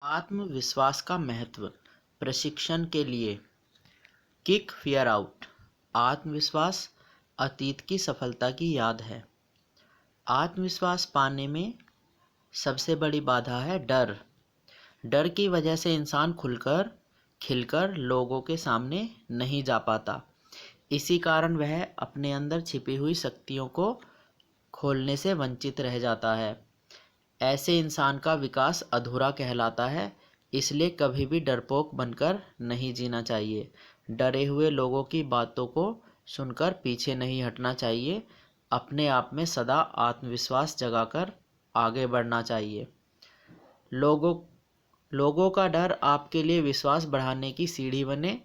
आत्मविश्वास का महत्व प्रशिक्षण के लिए। Kick fear out. आत्मविश्वास अतीत की सफलता की याद है। आत्मविश्वास पाने में सबसे बड़ी बाधा है डर। डर की वजह से इंसान खुलकर खिलकर लोगों के सामने नहीं जा पाता। इसी कारण वह अपने अंदर छिपी हुई शक्तियों को खोलने से वंचित रह जाता है। ऐसे इंसान का विकास अधूरा कहलाता है। इसलिए कभी भी डरपोक बनकर नहीं जीना चाहिए। डरे हुए लोगों की बातों को सुनकर पीछे नहीं हटना चाहिए। अपने आप में सदा आत्मविश्वास जगाकर आगे बढ़ना चाहिए। लोगों का डर आपके लिए विश्वास बढ़ाने की सीढ़ी बने।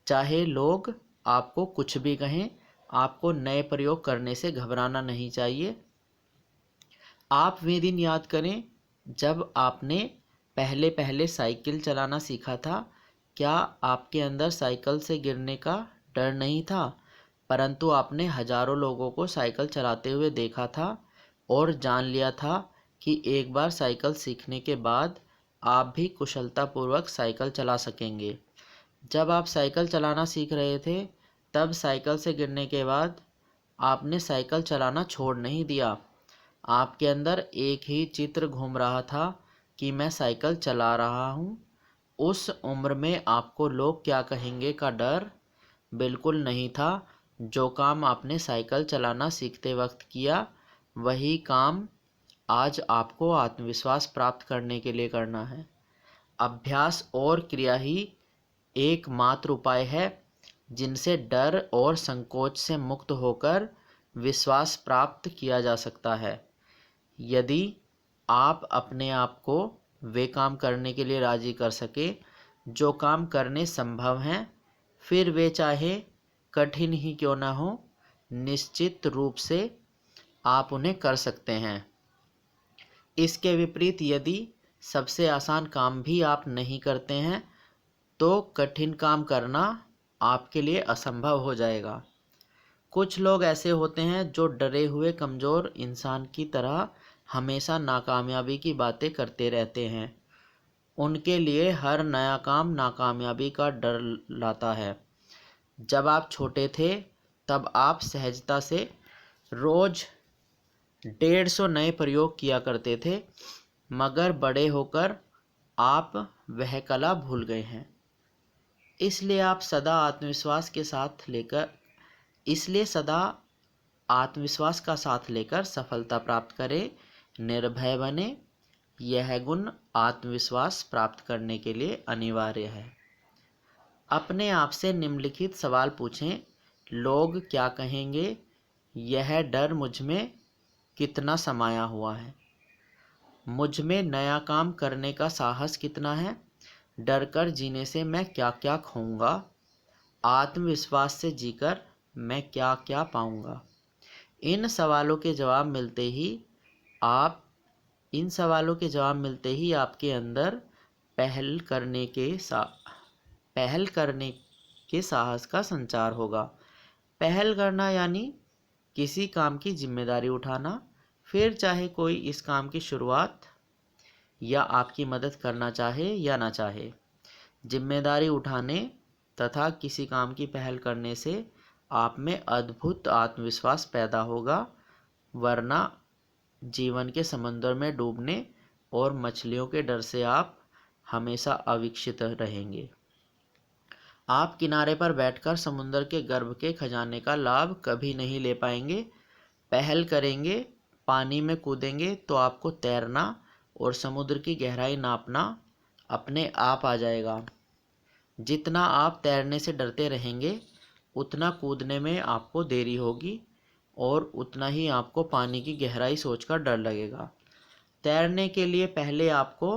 चाहे लोग आपको कुछ भी कहें, आपको नए प्रयोग करने से घबराना नहीं चाहिए। आप वे दिन याद करें जब आपने पहले पहले साइकिल चलाना सीखा था। क्या आपके अंदर साइकिल से गिरने का डर नहीं था, परंतु आपने हजारों लोगों को साइकिल चलाते हुए देखा था और जान लिया था कि एक बार साइकिल सीखने के बाद आप भी कुशलतापूर्वक साइकिल चला सकेंगे। जब आप साइकिल चलाना सीख रहे थे, तब साइकिल से गिरने के बाद आपने साइकिल चलाना छोड़ नहीं दिया। आपके अंदर एक ही चित्र घूम रहा था कि मैं साइकिल चला रहा हूँ। उस उम्र में आपको लोग क्या कहेंगे का डर बिल्कुल नहीं था। जो काम आपने साइकिल चलाना सीखते वक्त किया, वही काम आज आपको आत्मविश्वास प्राप्त करने के लिए करना है। अभ्यास और क्रिया ही एकमात्र उपाय है जिनसे डर और संकोच से मुक्त होकर विश्वास प्राप्त किया जा सकता है। यदि आप अपने आप को वे काम करने के लिए राजी कर सके जो काम करने संभव हैं, फिर वे चाहे कठिन ही क्यों न हो, निश्चित रूप से आप उन्हें कर सकते हैं। इसके विपरीत यदि सबसे आसान काम भी आप नहीं करते हैं, तो कठिन काम करना आपके लिए असंभव हो जाएगा। कुछ लोग ऐसे होते हैं जो डरे हुए कमज़ोर इंसान की तरह हमेशा नाकामयाबी की बातें करते रहते हैं। उनके लिए हर नया काम नाकामयाबी का डर लाता है। जब आप छोटे थे, तब आप सहजता से रोज़ 150 नए प्रयोग किया करते थे, मगर बड़े होकर आप वह कला भूल गए हैं। इसलिए सदा आत्मविश्वास का साथ लेकर सफलता प्राप्त करें। निर्भय बने। यह गुण आत्मविश्वास प्राप्त करने के लिए अनिवार्य है। अपने आप से निम्नलिखित सवाल पूछें। लोग क्या कहेंगे? यह डर मुझ में कितना समाया हुआ है? मुझ में नया काम करने का साहस कितना है? डर कर जीने से मैं क्या क्या खोऊंगा? आत्मविश्वास से जीकर मैं क्या क्या पाऊंगा? इन सवालों के जवाब मिलते ही आपके अंदर पहल करने के साहस का संचार होगा। पहल करना यानी किसी काम की जिम्मेदारी उठाना, फिर चाहे कोई इस काम की शुरुआत या आपकी मदद करना चाहे या ना चाहे। जिम्मेदारी उठाने तथा किसी काम की पहल करने से आप में अद्भुत आत्मविश्वास पैदा होगा, वरना जीवन के समंदर में डूबने और मछलियों के डर से आप हमेशा अविकसित रहेंगे। आप किनारे पर बैठकर समुद्र के गर्भ के खजाने का लाभ कभी नहीं ले पाएंगे। पहल करेंगे, पानी में कूदेंगे तो आपको तैरना और समुद्र की गहराई नापना अपने आप आ जाएगा। जितना आप तैरने से डरते रहेंगे, उतना कूदने में आपको देरी होगी और उतना ही आपको पानी की गहराई सोचकर डर लगेगा। तैरने के लिए पहले आपको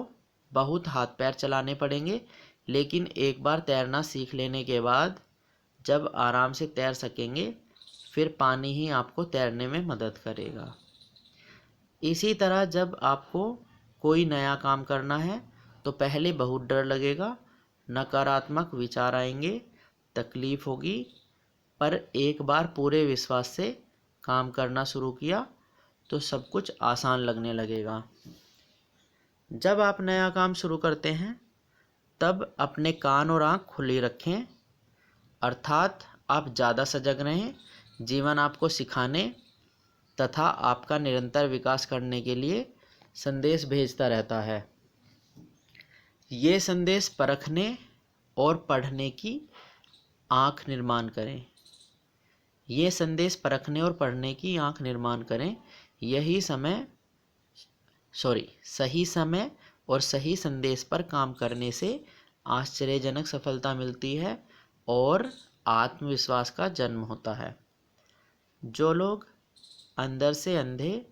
बहुत हाथ पैर चलाने पड़ेंगे, लेकिन एक बार तैरना सीख लेने के बाद जब आराम से तैर सकेंगे, फिर पानी ही आपको तैरने में मदद करेगा। इसी तरह जब आपको कोई नया काम करना है, तो पहले बहुत डर लगेगा, नकारात्मक विचार आएंगे, तकलीफ होगी, पर एक बार पूरे विश्वास से काम करना शुरू किया तो सब कुछ आसान लगने लगेगा। जब आप नया काम शुरू करते हैं तब अपने कान और आँख खुली रखें, अर्थात आप ज़्यादा सजग रहें। जीवन आपको सिखाने तथा आपका निरंतर विकास करने के लिए संदेश भेजता रहता है। ये संदेश परखने और पढ़ने की आँख निर्माण करें। ये संदेश परखने और पढ़ने की आँख निर्माण करें। सही समय और सही संदेश पर काम करने से आश्चर्यजनक सफलता मिलती है और आत्मविश्वास का जन्म होता है। जो लोग अंदर से अंधे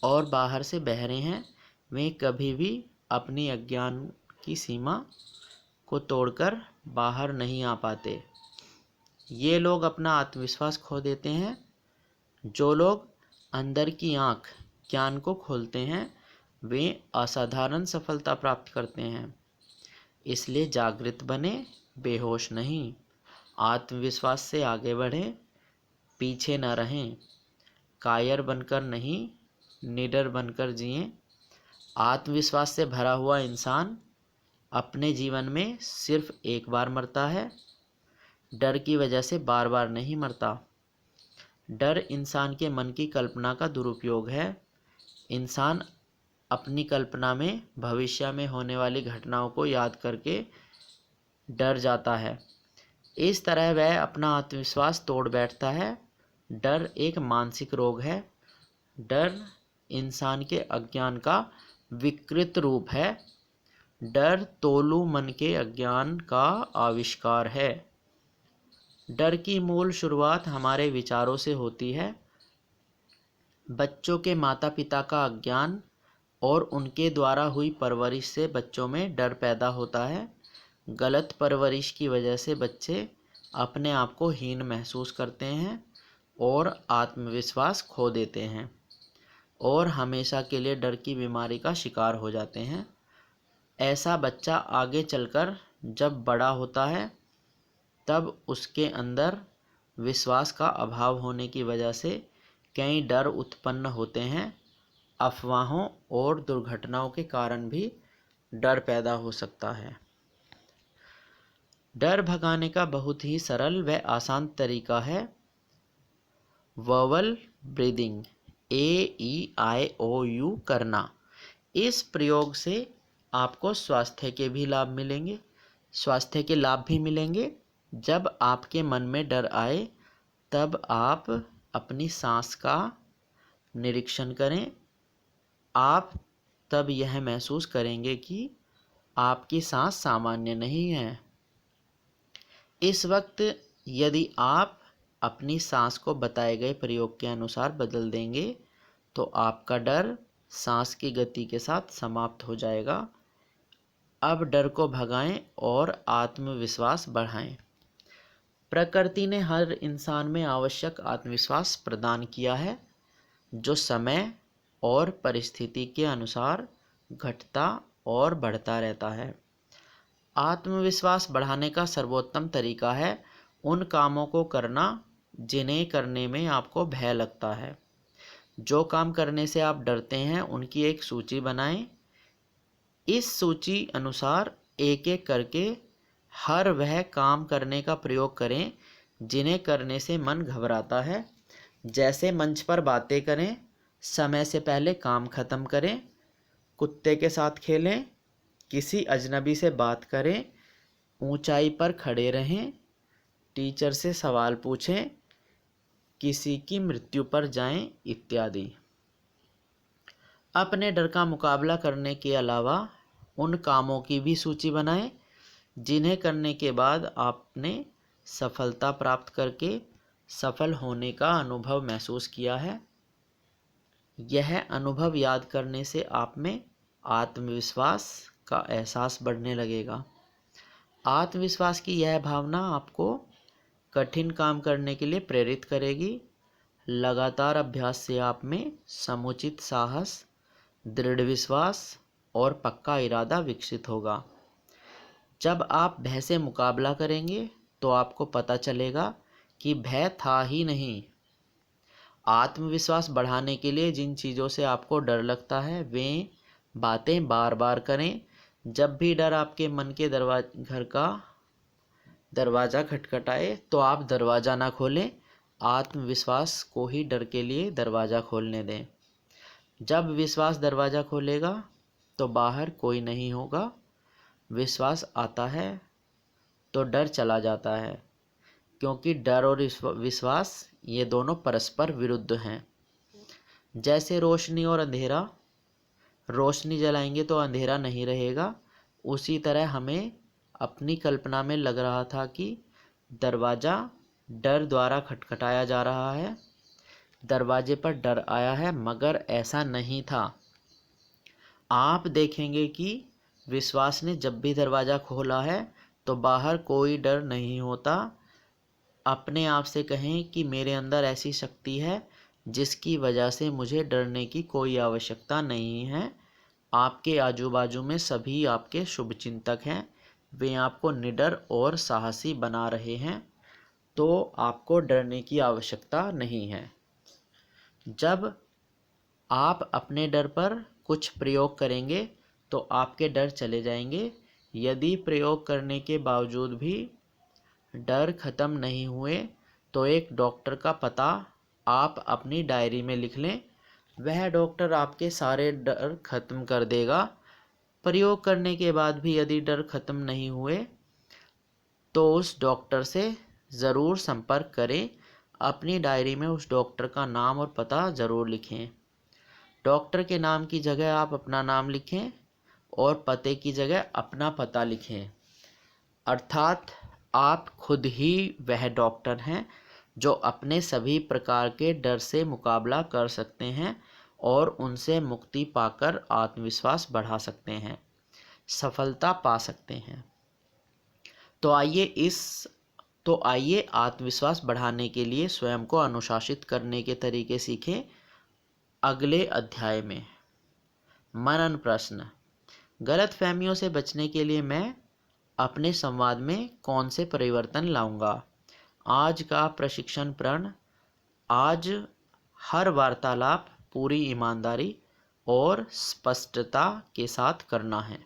और बाहर से बहरे हैं, वे कभी भी अपनी अज्ञान की सीमा को तोड़कर बाहर नहीं आ पाते। ये लोग अपना आत्मविश्वास खो देते हैं। जो लोग अंदर की आँख ज्ञान को खोलते हैं, वे असाधारण सफलता प्राप्त करते हैं। इसलिए जागृत बने, बेहोश नहीं। आत्मविश्वास से आगे बढ़ें, पीछे न रहें। कायर बनकर नहीं, निडर बनकर जिएं। आत्मविश्वास से भरा हुआ इंसान अपने जीवन में सिर्फ एक बार मरता है, डर की वजह से बार बार नहीं मरता। डर इंसान के मन की कल्पना का दुरुपयोग है। इंसान अपनी कल्पना में भविष्य में होने वाली घटनाओं को याद करके डर जाता है। इस तरह वह अपना आत्मविश्वास तोड़ बैठता है। डर एक मानसिक रोग है। डर इंसान के अज्ञान का विकृत रूप है। डर तोलू मन के अज्ञान का आविष्कार है। डर की मूल शुरुआत हमारे विचारों से होती है। बच्चों के माता पिता का अज्ञान और उनके द्वारा हुई परवरिश से बच्चों में डर पैदा होता है। गलत परवरिश की वजह से बच्चे अपने आप को हीन महसूस करते हैं और आत्मविश्वास खो देते हैं और हमेशा के लिए डर की बीमारी का शिकार हो जाते हैं। ऐसा बच्चा आगे चलकर जब बड़ा होता है तब उसके अंदर विश्वास का अभाव होने की वजह से कई डर उत्पन्न होते हैं। अफवाहों और दुर्घटनाओं के कारण भी डर पैदा हो सकता है। डर भगाने का बहुत ही सरल व आसान तरीका है वोवल ब्रीदिंग, AEIOU करना। इस प्रयोग से आपको स्वास्थ्य के लाभ भी मिलेंगे। जब आपके मन में डर आए तब आप अपनी सांस का निरीक्षण करें। आप तब यह महसूस करेंगे कि आपकी सांस सामान्य नहीं है। इस वक्त यदि आप अपनी सांस को बताए गए प्रयोग के अनुसार बदल देंगे तो आपका डर सांस की गति के साथ समाप्त हो जाएगा। अब डर को भगाएं और आत्मविश्वास बढ़ाएं। प्रकृति ने हर इंसान में आवश्यक आत्मविश्वास प्रदान किया है, जो समय और परिस्थिति के अनुसार घटता और बढ़ता रहता है। आत्मविश्वास बढ़ाने का सर्वोत्तम तरीका है उन कामों को करना जिन्हें करने में आपको भय लगता है। जो काम करने से आप डरते हैं उनकी एक सूची बनाएं। इस सूची अनुसार एक एक करके हर वह काम करने का प्रयोग करें जिन्हें करने से मन घबराता है। जैसे मंच पर बातें करें, समय से पहले काम खत्म करें, कुत्ते के साथ खेलें, किसी अजनबी से बात करें, ऊंचाई पर खड़े रहें, टीचर से सवाल पूछें, किसी की मृत्यु पर जाएं, इत्यादि। अपने डर का मुकाबला करने के अलावा उन कामों की भी सूची बनाएं जिन्हें करने के बाद आपने सफलता प्राप्त करके सफल होने का अनुभव महसूस किया है। यह अनुभव याद करने से आप में आत्मविश्वास का एहसास बढ़ने लगेगा। आत्मविश्वास की यह भावना आपको कठिन काम करने के लिए प्रेरित करेगी। लगातार अभ्यास से आप में समुचित साहस, दृढ़ विश्वास और पक्का इरादा विकसित होगा। जब आप भय से मुकाबला करेंगे तो आपको पता चलेगा कि भय था ही नहीं। आत्मविश्वास बढ़ाने के लिए जिन चीज़ों से आपको डर लगता है वे बातें बार बार करें। जब भी डर आपके मन के घर का दरवाज़ा खटखटाए तो आप दरवाज़ा ना खोलें, आत्मविश्वास को ही डर के लिए दरवाज़ा खोलने दें। जब विश्वास दरवाज़ा खोलेगा तो बाहर कोई नहीं होगा। विश्वास आता है तो डर चला जाता है, क्योंकि डर और विश्वास ये दोनों परस्पर विरुद्ध हैं। जैसे रोशनी और अंधेरा, रोशनी जलाएंगे तो अंधेरा नहीं रहेगा, उसी तरह हमें अपनी कल्पना में लग रहा था कि दरवाज़ा डर द्वारा खटखटाया जा रहा है, दरवाजे पर डर आया है, मगर ऐसा नहीं था। आप देखेंगे कि विश्वास ने जब भी दरवाज़ा खोला है तो बाहर कोई डर नहीं होता। अपने आप से कहें कि मेरे अंदर ऐसी शक्ति है जिसकी वजह से मुझे डरने की कोई आवश्यकता नहीं है। आपके आजू बाजू में सभी आपके शुभचिंतक हैं, वे आपको निडर और साहसी बना रहे हैं, तो आपको डरने की आवश्यकता नहीं है। जब आप अपने डर पर कुछ प्रयोग करेंगे तो आपके डर चले जाएंगे। यदि प्रयोग करने के बावजूद भी डर खत्म नहीं हुए तो एक डॉक्टर का पता आप अपनी डायरी में लिख लें। वह डॉक्टर आपके सारे डर खत्म कर देगा। प्रयोग करने के बाद भी यदि डर खत्म नहीं हुए तो उस डॉक्टर से ज़रूर संपर्क करें। अपनी डायरी में उस डॉक्टर का नाम और पता ज़रूर लिखें। डॉक्टर के नाम की जगह आप अपना नाम लिखें और पते की जगह अपना पता लिखें। अर्थात आप खुद ही वह डॉक्टर हैं जो अपने सभी प्रकार के डर से मुकाबला कर सकते हैं और उनसे मुक्ति पाकर आत्मविश्वास बढ़ा सकते हैं, सफलता पा सकते हैं। तो आइए आत्मविश्वास बढ़ाने के लिए स्वयं को अनुशासित करने के तरीके सीखें। अगले अध्याय में मनन प्रश्न। गलतफहमियों से बचने के लिए मैं अपने संवाद में कौन से परिवर्तन लाऊंगा? आज का प्रशिक्षण प्रण। आज हर वार्तालाप पूरी ईमानदारी और स्पष्टता के साथ करना है।